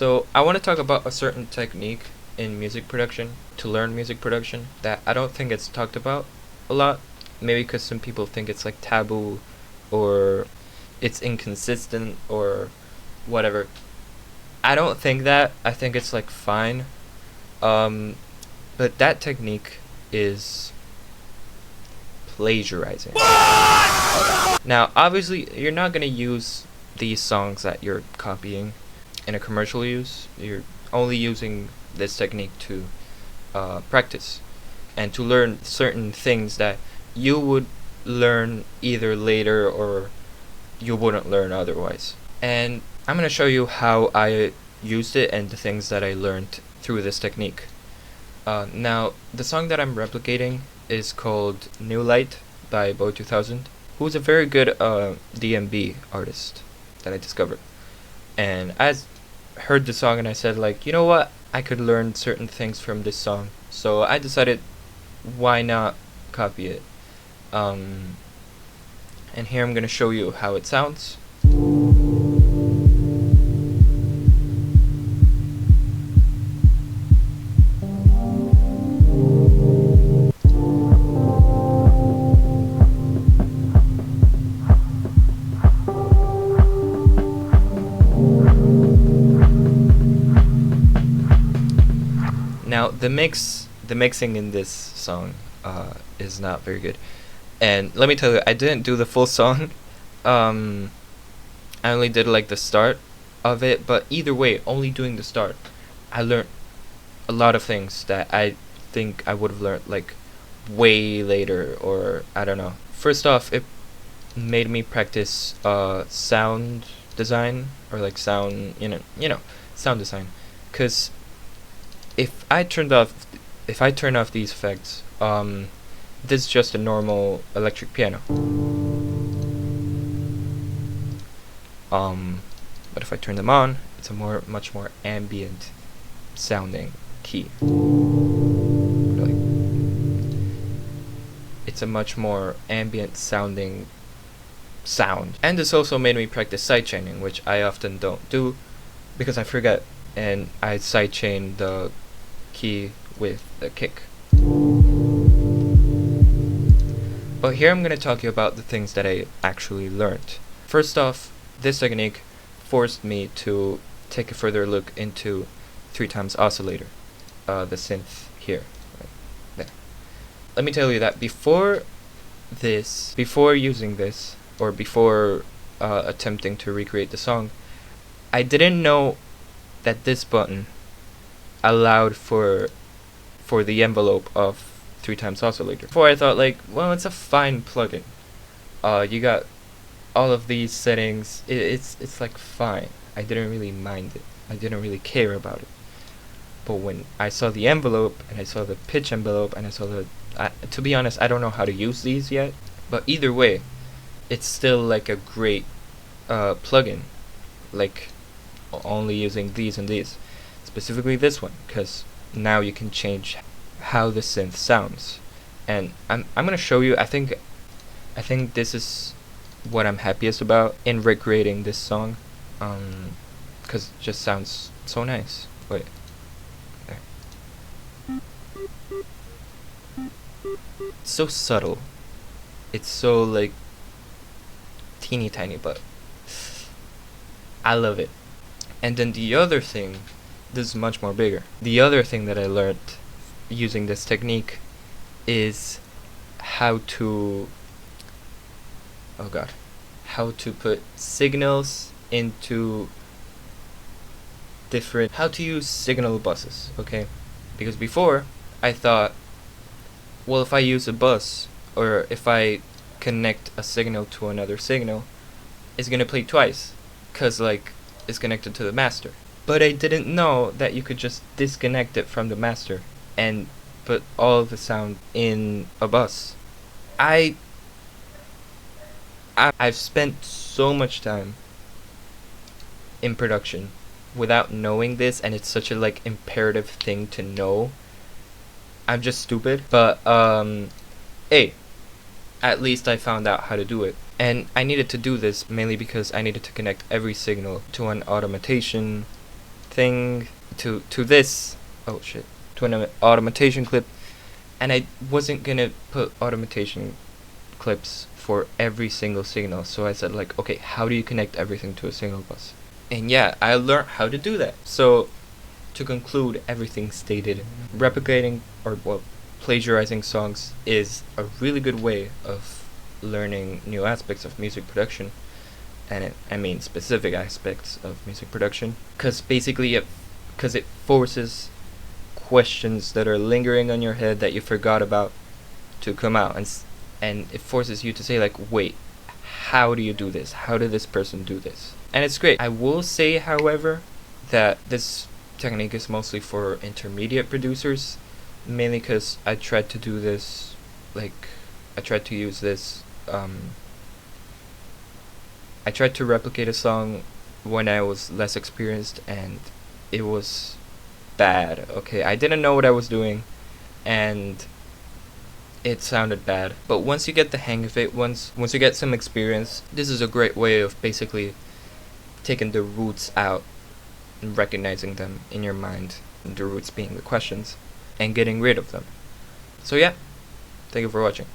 So I want to talk about a certain technique in music production, to learn music production, that I don't think it's talked about a lot. Maybe because some people think it's like taboo, or it's inconsistent, or whatever. I don't think that. I think it's like fine. Um, but that technique is plagiarizing. Now, obviously, you're not gonna use these songs that you're copying in a commercial use. You're only using this technique to practice and to learn certain things that you would learn either later or you wouldn't learn otherwise. And I'm gonna show you how I used it and the things that I learned through this technique. Now, the song that I'm replicating is called New Light by Boy 2000, who's a very good DMB artist that I discovered. And I heard the song and I said, like, you know what? I could learn certain things from this song. So I decided, why not copy it? And here I'm gonna show you how it sounds. Now the mixing in this song is not very good, and let me tell you, I didn't do the full song. I only did like the start of it, but either way, only doing the start, I learned a lot of things that I think I would have learned like way later, or I don't know. First off, it made me practice sound design, or like sound, sound design, because if I turn off these effects, this is just a normal electric piano. But if I turn them on, it's a much more ambient sounding key. Like, it's a much more ambient sounding sound. And this also made me practice sidechaining, which I often don't do because I forget, and I sidechain the key with the kick. But here I'm going to talk to you about the things that I actually learned. First off, this technique forced me to take a further look into 3x oscillator, the synth here, right there. Let me tell you that before using this, or before attempting to recreate the song, I didn't know that this button allowed for the envelope of 3x oscillator. Before I thought, like, well, it's a fine plugin. You got all of these settings. It's like fine. I didn't really mind it. I didn't really care about it. But when I saw the envelope, and I saw the pitch envelope, and I saw the to be honest, I don't know how to use these yet. But either way, it's still like a great plugin. Like, only using these and these. Specifically this one, because now you can change how the synth sounds. And I'm gonna show you. I think this is what I'm happiest about in recreating this song, because it just sounds so nice. Wait, there. It's so subtle. It's so like teeny tiny, but I love it. And then the other thing, this is much more bigger. The other thing that I learned using this technique is how to put signals into how to use signal buses, okay? Because before, I thought, well, if I use a bus, or if I connect a signal to another signal, it's gonna play twice, cause like, it's connected to the master. But I didn't know that you could just disconnect it from the master and put all of the sound in a bus. I've spent so much time in production without knowing this, and it's such a like imperative thing to know. I'm just stupid, but hey, at least I found out how to do it. And I needed to do this mainly because I needed to connect every signal to an automation thing to this. Oh shit! To an automation clip, and I wasn't gonna put automation clips for every single signal. So I said like, okay, how do you connect everything to a single bus? And yeah, I learned how to do that. So to conclude everything stated, replicating or plagiarizing songs is a really good way of learning new aspects of music production, and I mean specific aspects of music production, because basically because it forces questions that are lingering on your head that you forgot about to come out, and it forces you to say like, wait, how do you do this? How did this person do this? And it's great. I will say, however, that this technique is mostly for intermediate producers, mainly because I tried to do this, I tried to use this, I tried to replicate a song when I was less experienced, and it was bad. Okay, I didn't know what I was doing, and it sounded bad. But once you get the hang of it, once you get some experience, this is a great way of basically taking the roots out and recognizing them in your mind, the roots being the questions, and getting rid of them. So yeah, thank you for watching.